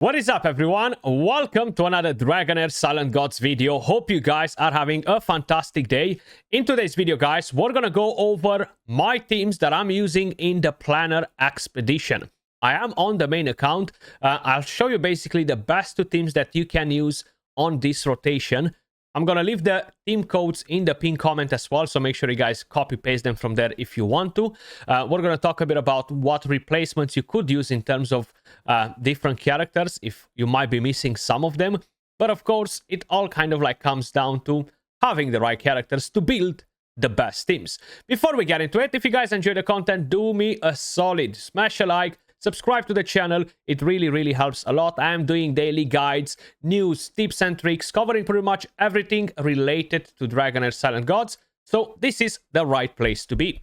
What is up, everyone? Welcome to another Dragonheir Silent Gods video. Hope you guys are having a fantastic day. In today's video, guys, we're gonna go over my teams that I'm using in the Planar expedition. I am on the main account. I'll show you basically the best two teams that you can use on this rotation. I'm gonna leave the team codes in the pinned comment as well, so make sure you guys copy paste them from there if you want to. We're gonna talk a bit about what replacements you could use in terms of different characters, if you might be missing some of them. But of course, it all kind of like comes down to having the right characters to build the best teams. Before we get into it, if you guys enjoy the content, do me a solid, smash a like, subscribe to the channel. It really helps a lot. I am doing daily guides, news, tips and tricks, covering pretty much everything related to Dragonheir Silent Gods. So this is the right place to be.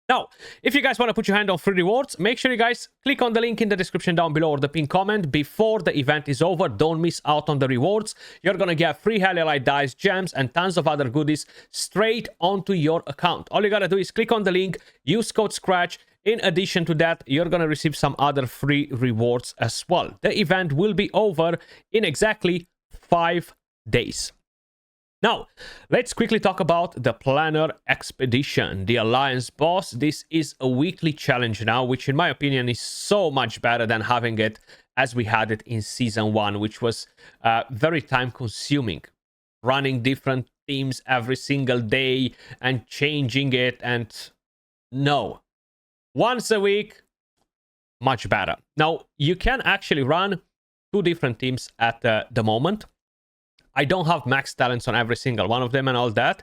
Now, if you guys want to put your hand on free rewards, make sure you guys click on the link in the description down below or the pinned comment before the event is over. Don't miss out on the rewards. You're going to get free Hellite dice, gems, and tons of other goodies straight onto your account. All you got to do is click on the link, use code Skratch. In addition to that, you're going to receive some other free rewards as well. The event will be over in exactly 5 days. Now, let's quickly talk about the Planar expedition, the Alliance boss. This is a weekly challenge now, which in my opinion is so much better than having it as we had it in Season 1, which was very time-consuming. Running different teams every single day and changing it, and no. Once a week, much better. Now, you can actually run 2 different teams at the moment. I don't have max talents on every single one of them and all that.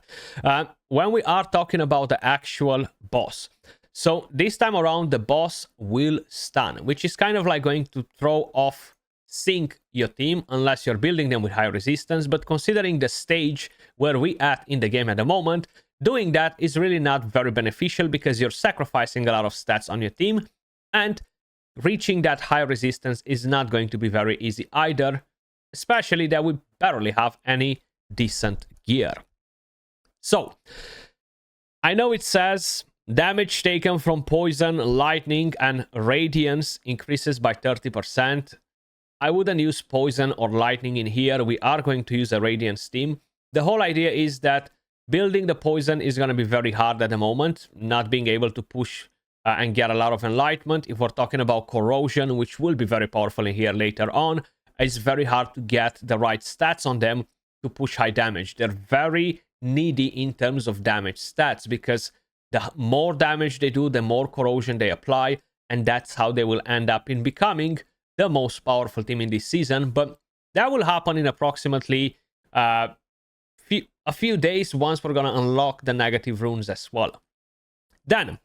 When we are talking about the actual boss. So this time around, the boss will stun, which is kind of like going to throw off sync your team unless you're building them with high resistance. But considering the stage where we at in the game at the moment, doing that is really not very beneficial because you're sacrificing a lot of stats on your team, and reaching that high resistance is not going to be very easy either, especially that we barely have any decent gear. So, I know it says damage taken from poison, lightning, and radiance increases by 30%. I wouldn't use poison or lightning in here. We are going to use a radiance team. The whole idea is that building the poison is going to be very hard at the moment, not being able to push and get a lot of enlightenment. If we're talking about corrosion, which will be very powerful in here later on, it's very hard to get the right stats on them to push high damage. They're very needy in terms of damage stats because the more damage they do, the more corrosion they apply, and that's how they will end up in becoming the most powerful team in this season. But that will happen in approximately a few days once we're going to unlock the negative runes as well. Then,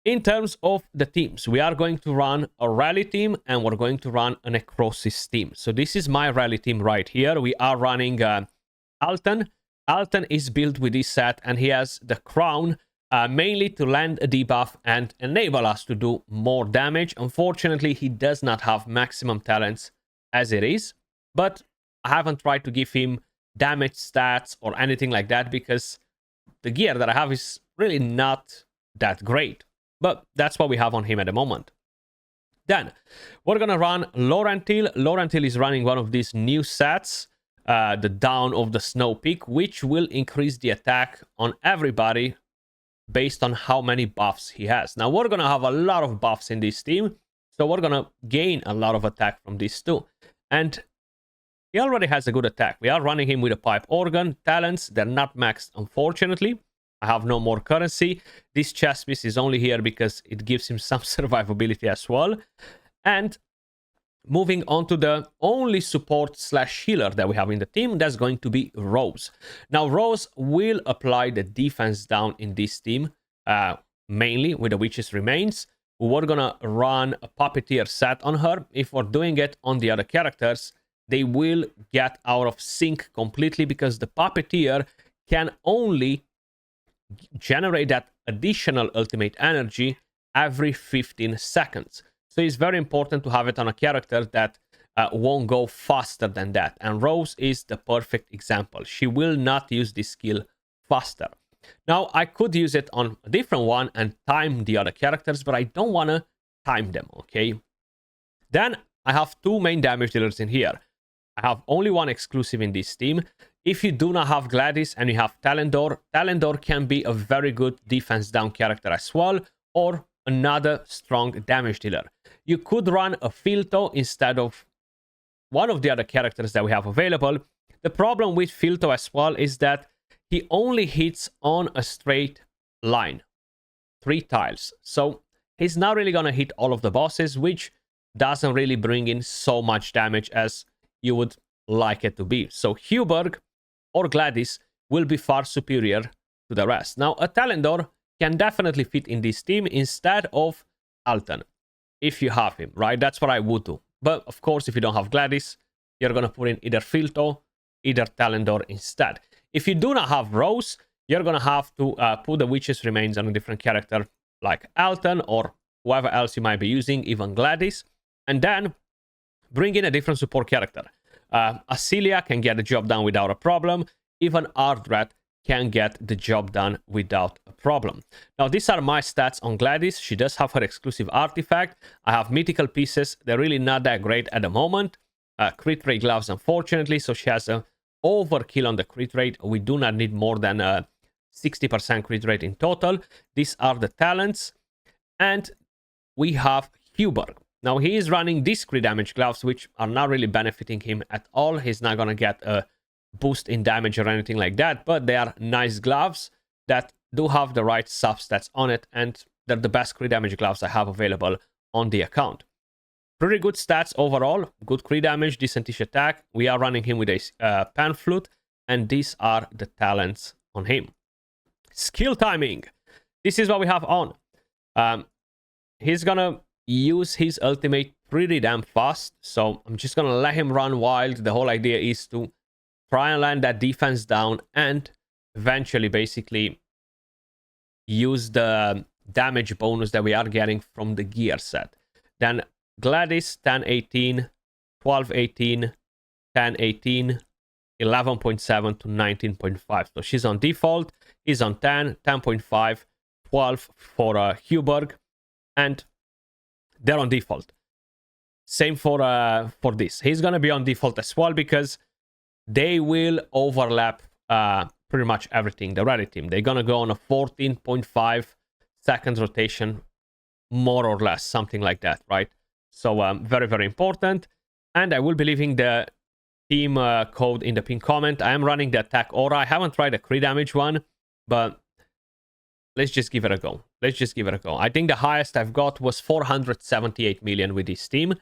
in terms of the teams, we are going to run a rally team and we're going to run a Necrosis team. So this is my rally team right here. We are running Alton. Alton is built with this set and he has the crown mainly to land a debuff and enable us to do more damage. Unfortunately, he does not have maximum talents as it is, but I haven't tried to give him damage stats or anything like that because the gear that I have is really not that great. But that's what we have on him at the moment. Then, we're going to run Lorentil. Lorentil is running one of these new sets, the Down of the Snow Peak, which will increase the attack on everybody based on how many buffs he has. Now, we're going to have a lot of buffs in this team, so we're going to gain a lot of attack from this too. And he already has a good attack. We are running him with a pipe organ. Talents, they're not maxed, unfortunately. I have no more currency. This chest piece is only here because it gives him some survivability as well. And moving on to the only support / healer that we have in the team, that's going to be Rose. Now, Rose will apply the defense down in this team, mainly with the Witch's Remains. We're going to run a Puppeteer set on her. If we're doing it on the other characters, they will get out of sync completely because the Puppeteer can only generate that additional ultimate energy every 15 seconds. So it's very important to have it on a character that won't go faster than that. And Rose is the perfect example. She will not use this skill faster. Now, I could use it on a different one and time the other characters, but I don't want to time them, okay? Then I have two main damage dealers in here. I have only one exclusive in this team. If you do not have Gladys and you have Talendor, Talendor can be a very good defense down character as well, or another strong damage dealer. You could run a Filto instead of one of the other characters that we have available. The problem with Filto as well is that he only hits on a straight line, 3 tiles. So he's not really going to hit all of the bosses, which doesn't really bring in so much damage as you would like it to be. So Huberg or Gladys will be far superior to the rest. Now, a Talendor can definitely fit in this team instead of Alton, if you have him, right? That's what I would do. But of course, if you don't have Gladys, you're going to put in either Filto, either Talendor instead. If you do not have Rose, you're going to have to put the Witch's Remains on a different character like Alton or whoever else you might be using, even Gladys. And then bring in a different support character. Asilia can get the job done without a problem. Even Ardrat can get the job done without a problem. Now, these are my stats on Gladys. She does have her exclusive artifact. I have mythical pieces. They're really not that great at the moment. Crit rate gloves, unfortunately, so she has a overkill on the crit rate. We do not need more than 60% crit rate in total. These are the talents. And we have Huberg. Now, he is running these crit damage gloves, which are not really benefiting him at all. He's not going to get a boost in damage or anything like that, but they are nice gloves that do have the right substats on it, and they're the best crit damage gloves I have available on the account. Pretty good stats overall. Good crit damage, decentish attack. We are running him with a pan flute, and these are the talents on him. Skill timing. This is what we have on. He's gonna use his ultimate pretty damn fast, so I'm just gonna let him run wild. The whole idea is to try and land that defense down and eventually basically use the damage bonus that we are getting from the gear set. Then Gladys 10-18, 12-18, 10-18, 11.7 to 19.5. So she's on default, he's on 10, 10.5, 12 for Huberg, and they're on default. Same for this. He's gonna be on default as well because they will overlap pretty much everything. The rally team, they're gonna go on a 14.5 seconds rotation, more or less, something like that, right? So very, very important. And I will be leaving the team code in the pinned comment. I am running the attack aura. I haven't tried the crit damage one, but let's just give it a go. Let's just give it a go. I think the highest I've got was 478 million with this team.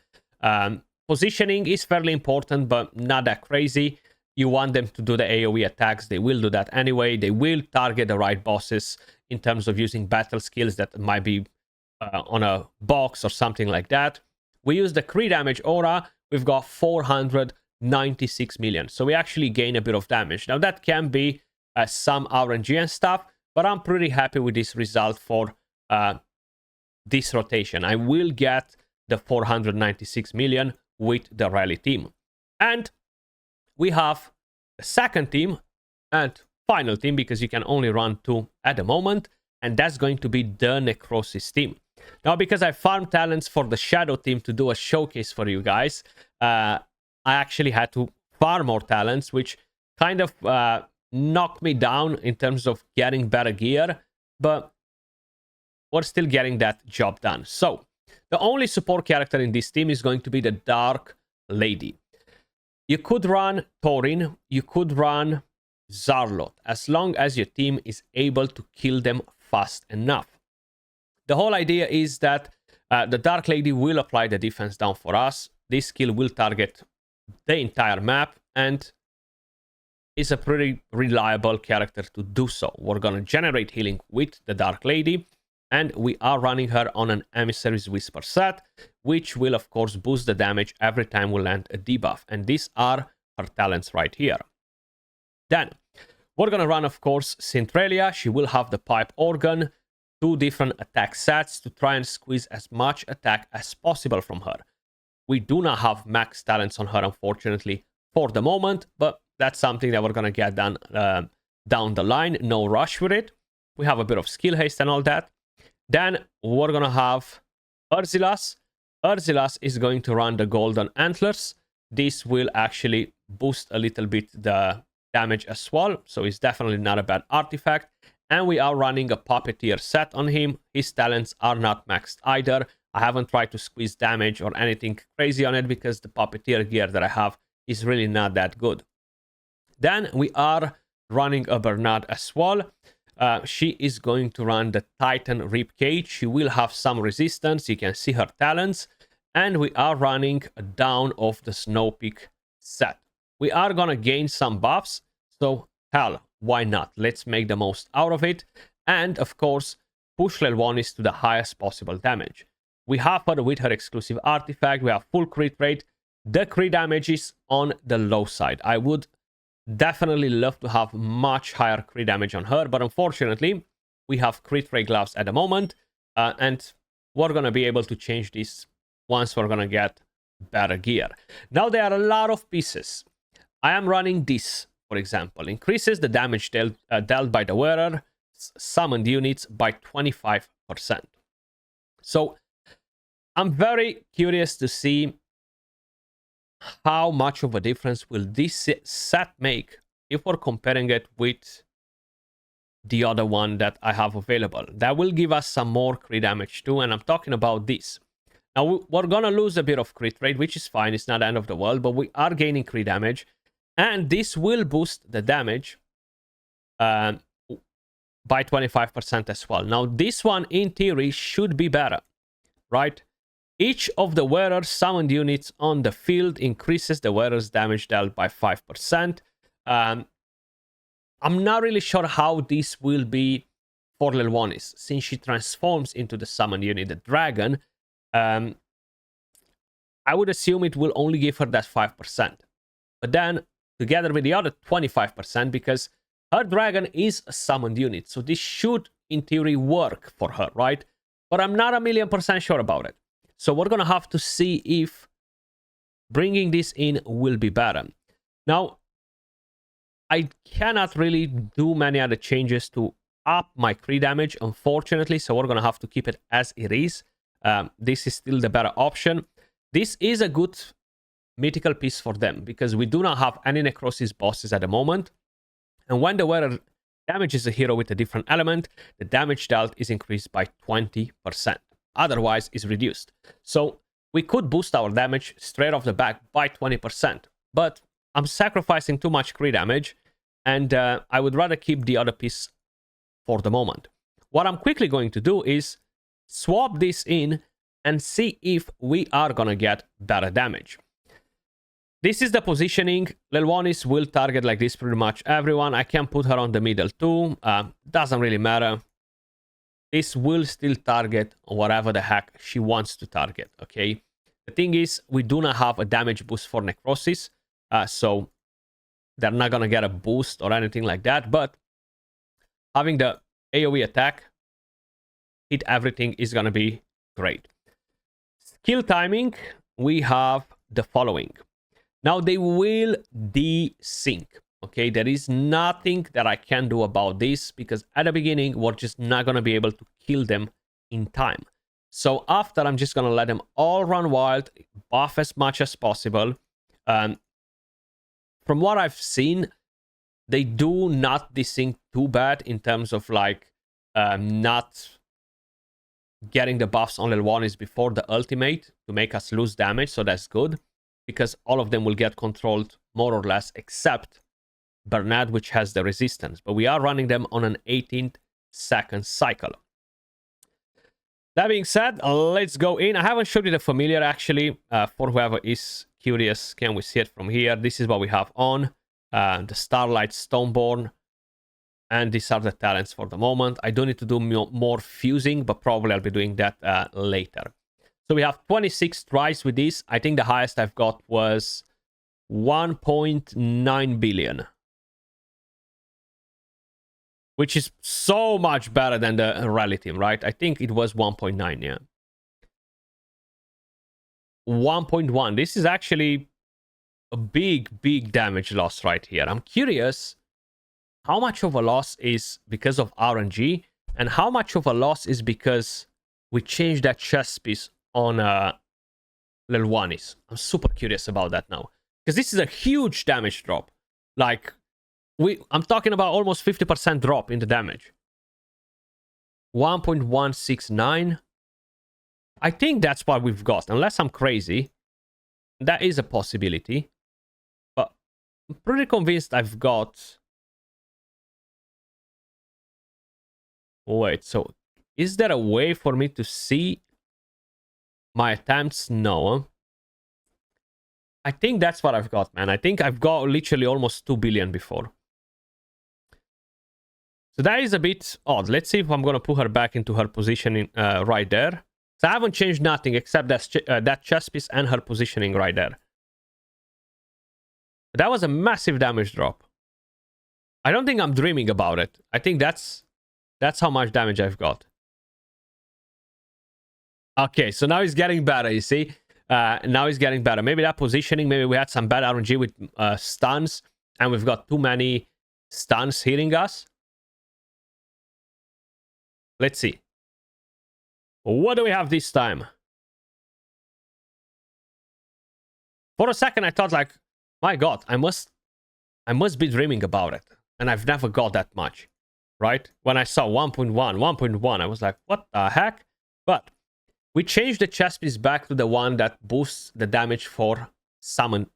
Positioning is fairly important, but not that crazy. You want them to do the AoE attacks. They will do that anyway. They will target the right bosses in terms of using battle skills that might be on a box or something like that. We use the crit damage aura. We've got 496 million. So we actually gain a bit of damage. Now that can be some RNG and stuff, but I'm pretty happy with this result for this rotation. I will get the 496 million with the rally team. And we have a second team and final team, because you can only run 2 at the moment, and that's going to be the Necrosis team. Now, because I farmed talents for the Shadow team to do a showcase for you guys, I actually had to farm more talents, which kind of knocked me down in terms of getting better gear, but we're still getting that job done. So the only support character in this team is going to be the Dark Lady. You could run Thorin, you could run Zarlot, as long as your team is able to kill them fast enough. The whole idea is that the Dark Lady will apply the defense down for us. This skill will target the entire map and is a pretty reliable character to do so. We're going to generate healing with the Dark Lady, and we are running her on an Emissary's Whisper set, which will of course boost the damage every time we land a debuff. And these are her talents right here. Then we're going to run, of course, Centralia. She will have the Pipe Organ, 2 different attack sets to try and squeeze as much attack as possible from her. We do not have max talents on her, unfortunately, for the moment, but that's something that we're going to get done down the line. No rush with it. We have a bit of skill haste and all that. Then we're going to have Urzilas. Urzilas is going to run the golden antlers. This will actually boost a little bit the damage as well, so it's definitely not a bad artifact. And we are running a puppeteer set on him. His talents are not maxed either. I haven't tried to squeeze damage or anything crazy on it because the puppeteer gear that I have is really not that good. Then we are running a Bernard as well. She is going to run the Titan Ribcage. She will have some resistance. You can see her talents. And we are running a Down of the Snow Peak set. We are going to gain some buffs. So, hell, why not? Let's make the most out of it. And, of course, push Lelwonis to the highest possible damage. We have her with her exclusive artifact. We have full crit rate. The crit damage is on the low side. I would definitely love to have much higher crit damage on her, but unfortunately, we have crit rate gloves at the moment, and we're going to be able to change this once we're going to get better gear. Now, there are a lot of pieces. I am running this, for example. Increases the damage dealt by the wearer summoned units by 25%. So, I'm very curious to see how much of a difference will this set make if we're comparing it with the other one that I have available. That will give us some more crit damage too, and I'm talking about this. Now, we're gonna lose a bit of crit rate, which is fine, it's not the end of the world, but we are gaining crit damage, and this will boost the damage by 25% as well. Now, this one, in theory, should be better, right? Each of the wearer's summoned units on the field increases the wearer's damage dealt by 5%. I'm not really sure how this will be for Lelwonis, since she transforms into the summoned unit, the dragon. I would assume it will only give her that 5%. But then, together with the other 25%, because her dragon is a summoned unit, so this should, in theory, work for her, right? But I'm not 1,000,000% sure about it. So we're going to have to see if bringing this in will be better. Now, I cannot really do many other changes to up my crit damage, unfortunately, so we're going to have to keep it as it is. This is still the better option. This is a good mythical piece for them, because we do not have any Necrosis bosses at the moment. And when the wearer damages a hero with a different element, the damage dealt is increased by 20%. Otherwise, is reduced. So we could boost our damage straight off the back by 20%. But I'm sacrificing too much crit damage, and I would rather keep the other piece for the moment. What I'm quickly going to do is swap this in and see if we are going to get better damage. This is the positioning. Lelwonis will target like this pretty much everyone. I can put her on the middle too. Doesn't really matter. This will still target whatever the heck she wants to target, okay? The thing is, we do not have a damage boost for Necrosis, so they're not going to get a boost or anything like that, but having the AoE attack, hit everything, is going to be great. Skill timing, we have the following. Now, they will desync. Okay, there is nothing that I can do about this, because at the beginning, we're just not going to be able to kill them in time. So after, I'm just going to let them all run wild, buff as much as possible. From what I've seen, they do not desync too bad in terms of like not getting the buffs on Lelwonis before the ultimate to make us lose damage. So that's good, because all of them will get controlled more or less, except Bernard, which has the resistance, but we are running them on an 18-second cycle. That being said, let's go in. I haven't showed you the familiar, actually. For whoever is curious, can we see it from here? This is what we have on. The Starlight Stoneborn. And these are the talents for the moment. I do need to do more fusing, but probably I'll be doing that later. So we have 26 tries with this. I think the highest I've got was 1.9 billion. Which is so much better than the rally team, right? I think it was 1.9, yeah. 1.1. This is actually a big damage loss right here. I'm curious how much of a loss is because of RNG, and how much of a loss is because we changed that chess piece on level 1 is. I'm super curious about that now. Because this is a huge damage drop. Like, I'm talking about almost 50% drop in the damage. 1.169. I think that's what we've got. Unless I'm crazy. That is a possibility. But I'm pretty convinced I've got... Wait, so is there a way for me to see my attempts? No. I think that's what I've got, man. I think I've got literally almost 2 billion before. So that is a bit odd. Let's see if I'm going to put her back into her positioning right there. So I haven't changed nothing except that chest piece and her positioning right there. But that was a massive damage drop. I don't think I'm dreaming about it. I think that's how much damage I've got. Okay, so now he's getting better, you see? Now he's getting better. Maybe that positioning, maybe we had some bad RNG with stuns, and we've got too many stuns hitting us. Let's see. What do we have this time? For a second, I thought like, my God, I must be dreaming about it. And I've never got that much, right? When I saw 1.1, I was like, what the heck? But we changed the chest piece back to the one that boosts the damage for summon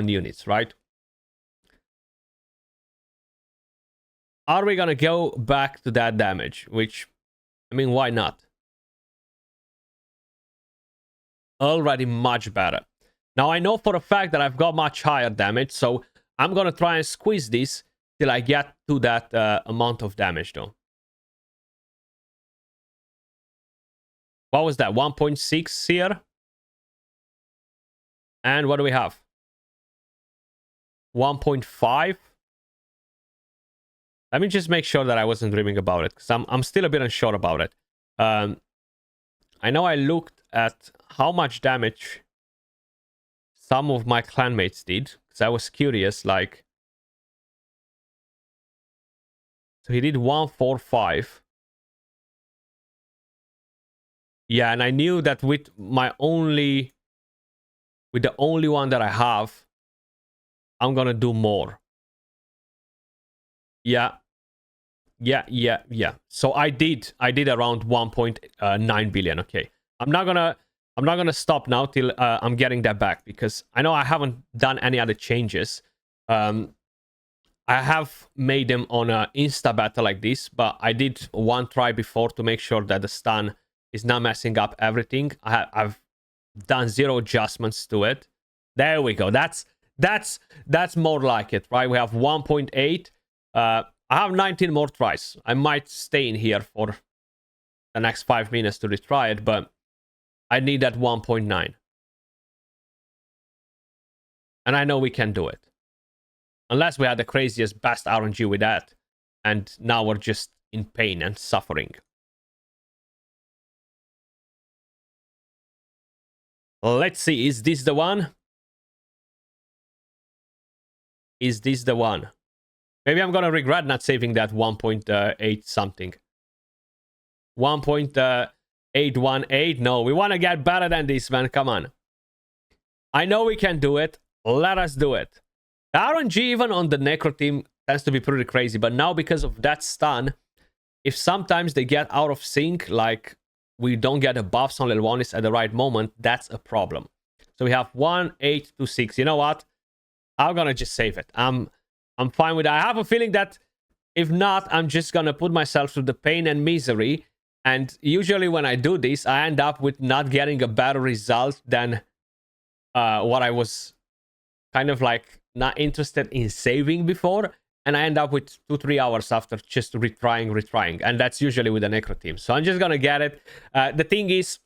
units, right? Are we gonna go back to that damage? Which, I mean, why not? Already much better. Now I know for a fact that I've got much higher damage, so I'm gonna try and squeeze this till I get to that amount of damage though. What was that? 1.6 here. And what do we have? 1.5. Let me just make sure that I wasn't dreaming about it, because I'm still a bit unsure about it. I know I looked at how much damage some of my clanmates did, because I was curious, like... So he did 145. Yeah, and I knew that with the only one that I have, I'm gonna do more. Yeah. So I did around 1.9 billion. Okay. I'm not gonna stop now till I'm getting that back, because I know I haven't done any other changes. I have made them on an insta battle like this, but I did one try before to make sure that the stun is not messing up everything. I've done 0 adjustments to it. There we go. That's more like it, right? We have 1.8. I have 19 more tries. I might stay in here for the next 5 minutes to retry it, but I need that 1.9. And I know we can do it. Unless we had the craziest best RNG with that. And now we're just in pain and suffering. Let's see. Is this the one? Is this the one? Maybe I'm gonna regret not saving that 1.8 something. 1.818. No, we want to get better than this, man. Come on. I know we can do it. Let us do it. The RNG even on the Necro team tends to be pretty crazy. But now because of that stun, if sometimes they get out of sync, like we don't get the buffs on level 1 at the right moment, that's a problem. So we have 1.826. You know what? I'm gonna just save it. I'm fine with it. I have a feeling that if not, I'm just gonna put myself through the pain and misery. And usually when I do this, I end up with not getting a better result than what I was kind of like not interested in saving before. And I end up with 2-3 hours after just retrying. And that's usually with the Necro team. So I'm just gonna get it. The thing is,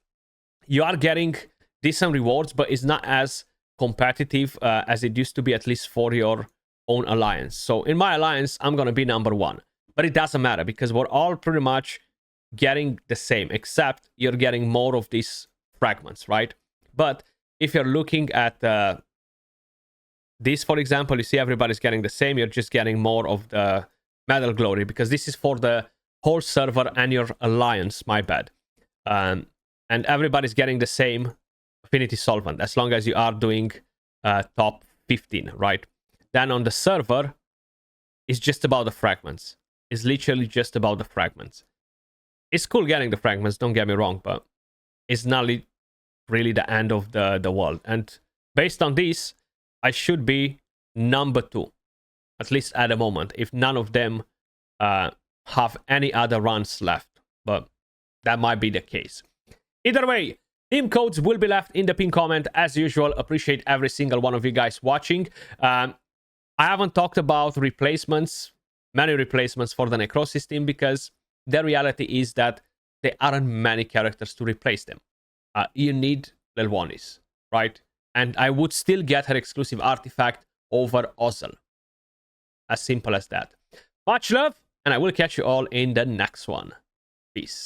you are getting decent rewards, but it's not as competitive as it used to be, at least for your own alliance. So in my alliance, I'm gonna be number 1. But it doesn't matter, because we're all pretty much getting the same, except you're getting more of these fragments, right? But if you're looking at this, for example, you see everybody's getting the same. You're just getting more of the Medal Glory, because this is for the whole server and your alliance, my bad. And everybody's getting the same affinity solvent, as long as you are doing top 15, right? Then on the server, it's just about the fragments. It's literally just about the fragments. It's cool getting the fragments, don't get me wrong, but it's not really the end of the world. And based on this, I should be number 2, at least at the moment, if none of them have any other runs left. But that might be the case. Either way, team codes will be left in the pinned comment as usual. Appreciate every single one of you guys watching. I haven't talked about replacements, many replacements for the Necrosis team, because the reality is that there aren't many characters to replace them. You need Lelwonis, right? And I would still get her exclusive artifact over Ozzel. As simple as that. Much love, and I will catch you all in the next one. Peace.